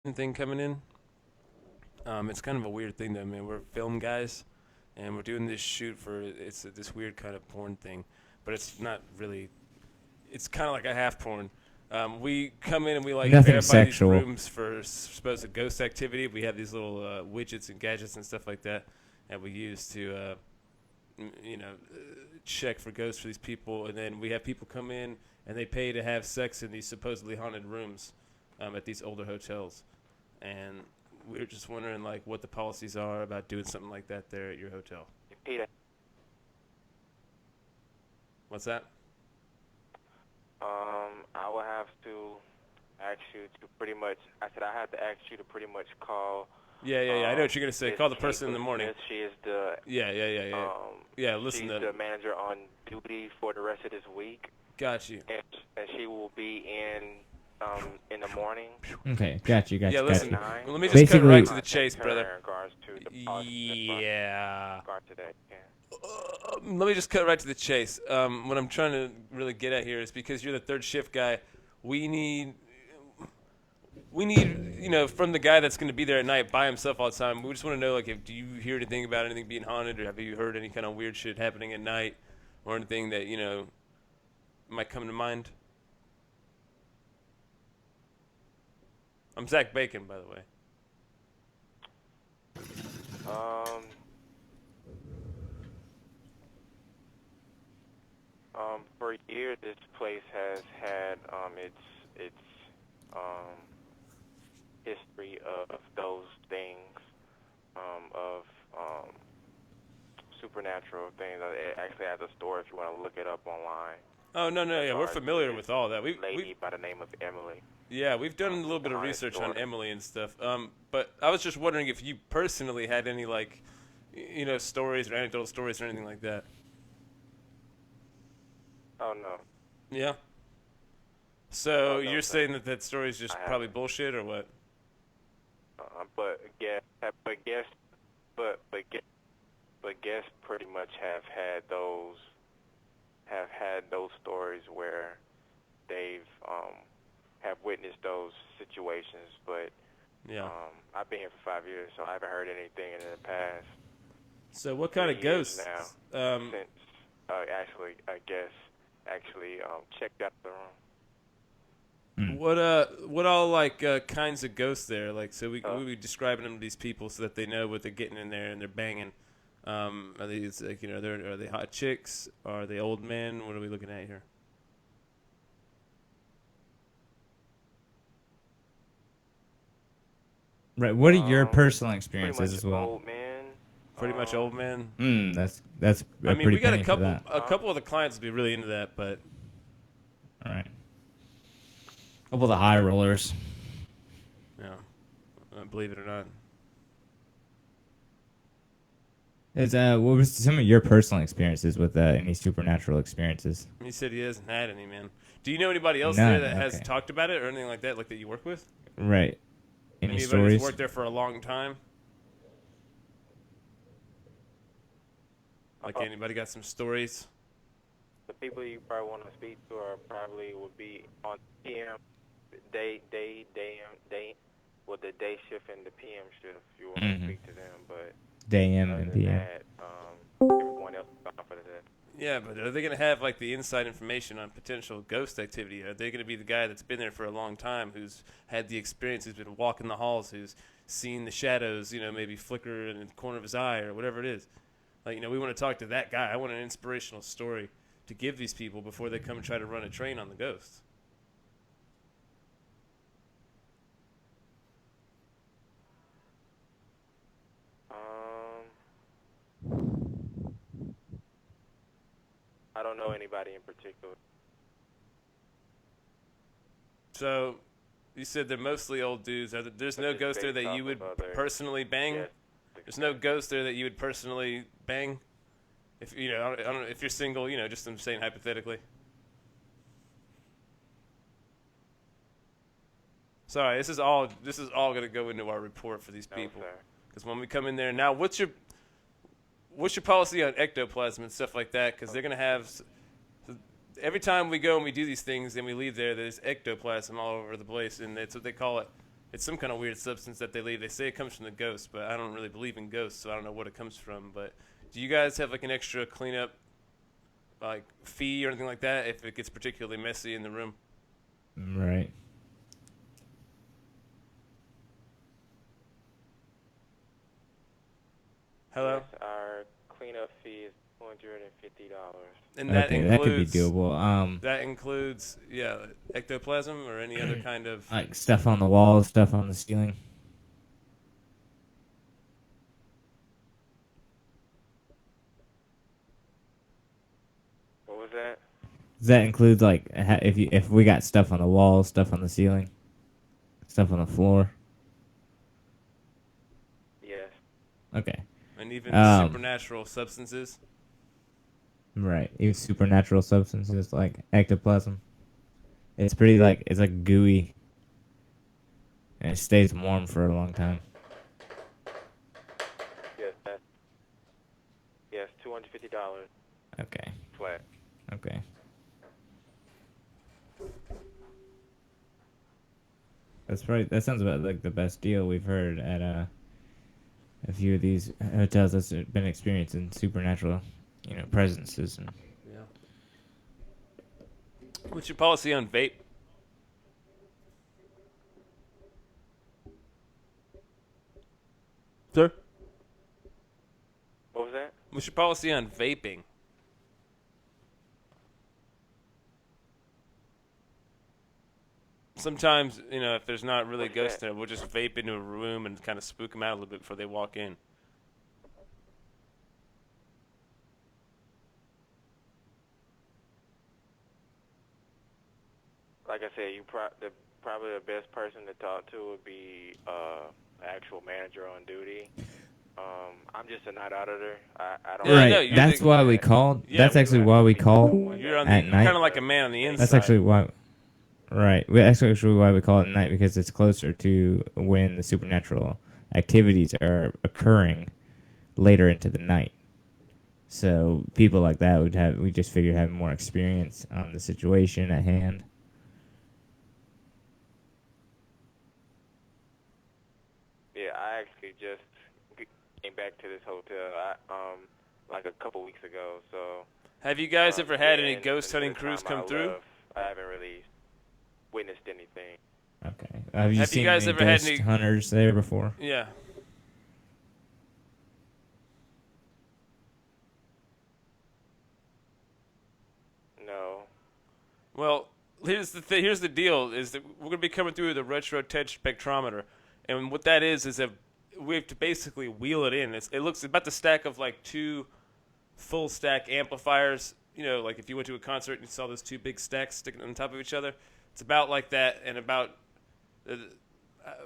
thing coming in. It's kind of a weird thing though, man. We're film guys, and we're doing this shoot for this weird kind of porn thing, but it's not really. It's kind of like a half porn. We come in and we like Nothing verify these sexual. rooms for supposed ghost activity. We have these little widgets and gadgets and stuff like that that we use to, check for ghosts for these people. And then we have people come in and they pay to have sex in these supposedly haunted rooms at these older hotels. And we are just wondering like what the policies are about doing something like that there at your hotel. Peter, What's that? I will have to ask you to pretty much. I said I have to ask you to pretty much call. Yeah. I know what you're gonna say. Miss Call the person in Kate the morning. Smith. She is the Yeah. Listen she's to. the manager on duty for the rest of this week, Got you. and she will be in the morning. Okay, got you. Yeah, listen. Nine. Let me just cut right to Contact the chase, her brother. In regards to the policy Yeah. in regard to that. Yeah. Let me just cut right to the chase. What I'm trying to really get at here is because you're the third shift guy, we need, from the guy that's going to be there at night by himself all the time. We just want to know, like, if do you hear anything about anything being haunted, or have you heard any kind of weird shit happening at night, or anything that might come to mind? I'm Zach Bacon, by the way. Um. For years, this place has had its um, history of those things, of supernatural things. It actually has a story if you want to look it up online. Oh no, yeah, we're familiar with all that. Lady by the name of Emily. Yeah, we've done a little She's bit the of hottest research on daughter. Emily and stuff. But I was just wondering if you personally had any like, stories or anecdotal stories or anything like that. Oh no, Yeah. So oh no, you're sir. saying that that story is just I probably haven't. bullshit or what? But guess, but guess, but guess, but guess pretty much have had those stories where they've have witnessed those situations. But Yeah. I've been here for 5 years, so I haven't heard anything in the past So what kind of 3 years ghosts? now since actually I guess actually checked out the room. What all like kinds of ghosts there? Like, so we Uh, be describing them to these people so that they know what they're getting in there and they're banging. Are these like are they hot chicks? Are they old men? What are we looking at here? Right. What are your personal pretty experiences much as well? old men. Pretty much old men. That's I mean, pretty we got a penny for couple that. a couple of the clients would be really into that, but All right. Couple of the high rollers. yeah, believe it or not. Is what was some of your personal experiences with any supernatural experiences? He said he hasn't had any, man. Do you know anybody else None, there that has okay. talked about it or anything like that you work with? Right. Any Anybody stories? that's worked there for a long time? Like anybody got some stories? The people you probably want to speak to are probably would be on PM, well, the day shift and the PM shift. If you want to speak to them, but Day M other and than PM. that, everyone else is gone for the day. Yeah, but are they going to have like the inside information on potential ghost activity? Are they going to be the guy that's been there for a long time, who's had the experience, who's been walking the halls, who's seen the shadows, maybe flicker in the corner of his eye or whatever it is? Like, we want to talk to that guy. I want an inspirational story to give these people before they come and try to run a train on the ghosts. I don't know anybody in particular. So, you said they're mostly old dudes. There's no Just ghost there based that off you would of other- personally bang? Yes. There's no ghost there that you would personally bang? If I don't know if you're single, just I'm saying hypothetically. Sorry, this is all going to go into our report for these No, people. sir. Because when we come in there now, what's your policy on ectoplasm and stuff like that? Because they're going to have every time we go and we do these things and we leave there's ectoplasm all over the place, and that's what they call it. It's some kind of weird substance that they leave. They say it comes from the ghost, but I don't really believe in ghosts, so I don't know what it comes from. But do you guys have like an extra cleanup like fee or anything like that if it gets particularly messy in the room? Right. Hello? Yes, our cleanup fee is $250. And that Okay, that could be includes doable. that includes ectoplasm or any other kind of Like stuff on the walls, stuff on the ceiling. What was that? Does that include like if we got stuff on the walls, stuff on the ceiling, stuff on the floor? Yes. Okay. and even Um, supernatural substances. Right. Even supernatural substances like ectoplasm. It's pretty like it's like gooey, and it stays warm for a long time. Yes. Yes, $250 Okay. flat. Okay. That sounds about like the best deal we've heard at a few of these hotels that's been experiencing supernatural, presences and Yeah. What's your policy on vape? Sir? What was that? What's your policy on vaping? Sometimes, if there's not really a What's ghost that? there, we'll just vape into a room and kind of spook them out a little bit before they walk in. Like I said, probably the best person to talk to would be actual manager on duty. I'm just a night auditor. I don't. Yeah, I know, right. you're That's the- why we called. Yeah, That's we actually have why to we speak to call someone You're on at the night. kind of like a man on the inside. That's actually why. Right. That's actually why we call it at night because it's closer to when the supernatural activities are occurring later into the night. So people like that we just figure having more experience on the situation at hand. Yeah, I actually just came back to this hotel. Like a couple weeks ago. So. Have you guys ever had any and ghost since hunting the crews time come I through? left, I haven't really witnessed anything. Okay. Have you Have you seen guys any ever had ghost any- hunters there before? Yeah. No. Well, here's the deal: is that we're gonna be coming through the retro touch spectrometer, and what that is that we have to basically wheel it in. It looks about the stack of like two full stack amplifiers. Like if you went to a concert and you saw those two big stacks sticking on top of each other. It's about like that, and about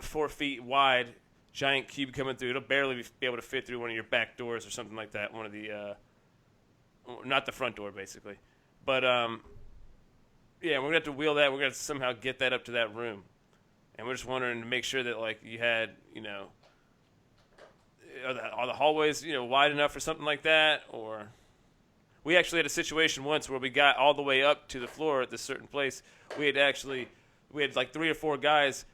4 feet wide, giant cube coming through. It'll barely be able to fit through one of your back doors or something like that. One of the, not the front door, basically. But yeah, we're gonna have to wheel that. We're gonna somehow get that up to that room, and we're just wondering to make sure that like you had, are the hallways wide enough for something like that, or we actually had a situation once where we got all the way up to the floor at this certain place. We had like 3 or 4 guys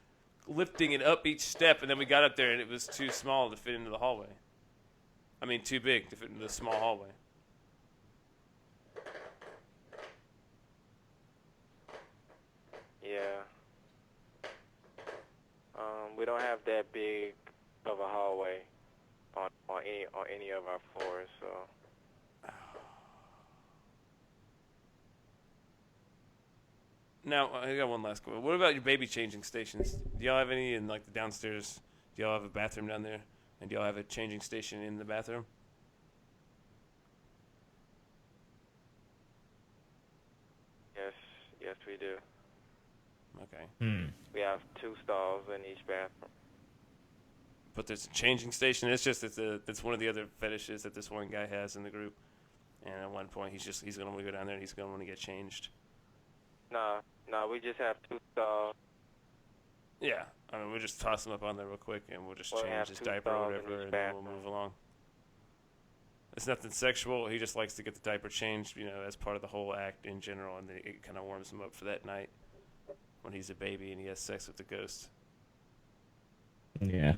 lifting it up each step, and then we got up there and it was too small to fit into the hallway. I mean, too big to fit into the small hallway. Yeah. We don't have that big of a hallway on any of our floors, so. Now, I got one last question. What about your baby changing stations? Do y'all have any in like the downstairs? Do y'all have a bathroom down there? And do y'all have a changing station in the bathroom? Yes, we do. Okay. We have 2 stalls in each bathroom. But there's a changing station. It's just it's one of the other fetishes that this one guy has in the group. And at one point, he's gonna want to go down there and he's gonna want to get changed. No, we just have 2 stalls. Yeah, I mean we'll just toss him up on there real quick and we'll just Well, we change have his 2 diaper or stalls in whatever, each and then we'll bathroom. move along. It's nothing sexual. He just likes to get the diaper changed, as part of the whole act in general, and then it kind of warms him up for that night when he's a baby and he has sex with the ghost. Yeah.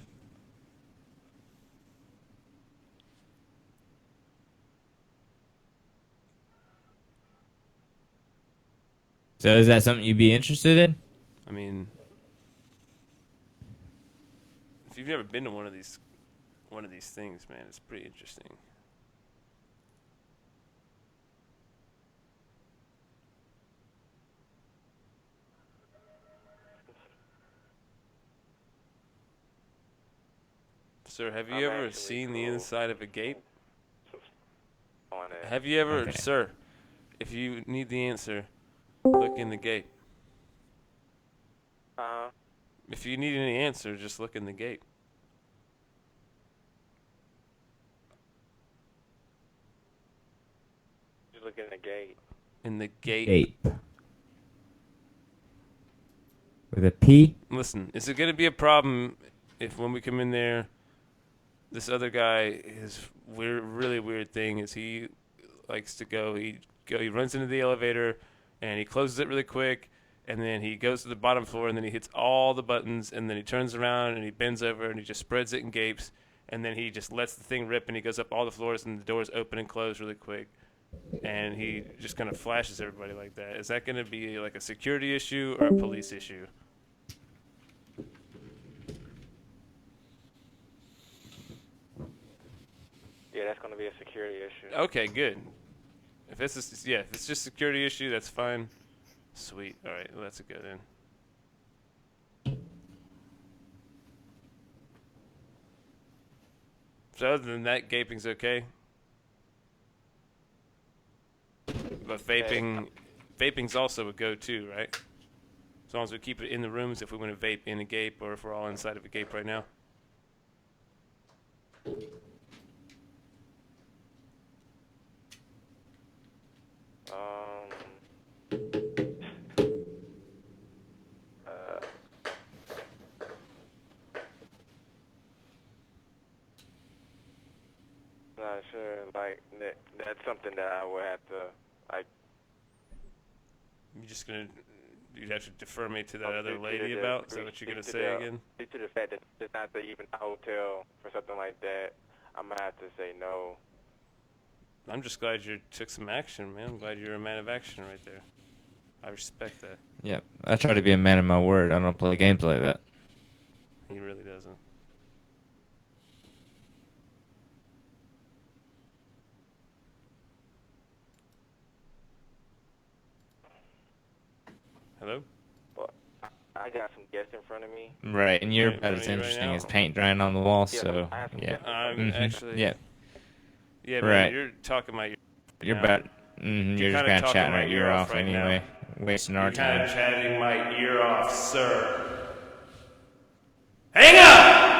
So is that something you'd be interested in? I mean, if you've never been to one of these things, man, it's pretty interesting. Sir, have you I'm ever actually seen the cool inside of a gape? on it. Have you ever, Okay. sir, if you need the answer, look in the gape. If you need any answer, just look in the gape. Just look in the gate. In the gape. Ape. With a P? Listen, is it going to be a problem if when we come in there, this other guy, his weird, really weird thing is he likes to he runs into the elevator and he closes it really quick, and then he goes to the bottom floor and then he hits all the buttons and then he turns around and he bends over and he just spreads it and gapes, and then he just lets the thing rip and he goes up all the floors and the doors open and close really quick, and he just kind of flashes everybody like that. Is that going to be like a security issue or a police issue? Yeah, that's gonna be a security issue. Okay, good. If it's if it's just a security issue, that's fine. Sweet. All right, well, that's a go then. So other than that, gaping's okay. But vaping's also a go-to, right? As long as we keep it in the rooms, if we want to vape in a gape, or if we're all inside of a gape right now. Not sure. Like that's something that I would have to like. You'd have to defer me to that other due to lady the- about. Is that what you're due gonna to say the- again? Due to the fact that it's not even a hotel for something like that, I'm gonna have to say no. I'm just glad you took some action, man. I'm glad you're a man of action right there. I respect that. Yep. I try to be a man of my word. I don't play games like that. He really doesn't. Hello? But I got some guests in front of me. Right, and you're Right, about right as now? interesting as paint drying on the wall, Yeah, so I have some yeah. guests in front of I'm me. actually. Yeah. Yeah, Right. man, you're talking my. You're now. about you're just kinda kind of talking chatting my our ear ear off off right now. anyway, wasting our You're kind of time. chatting my ear off, sir. Hang up!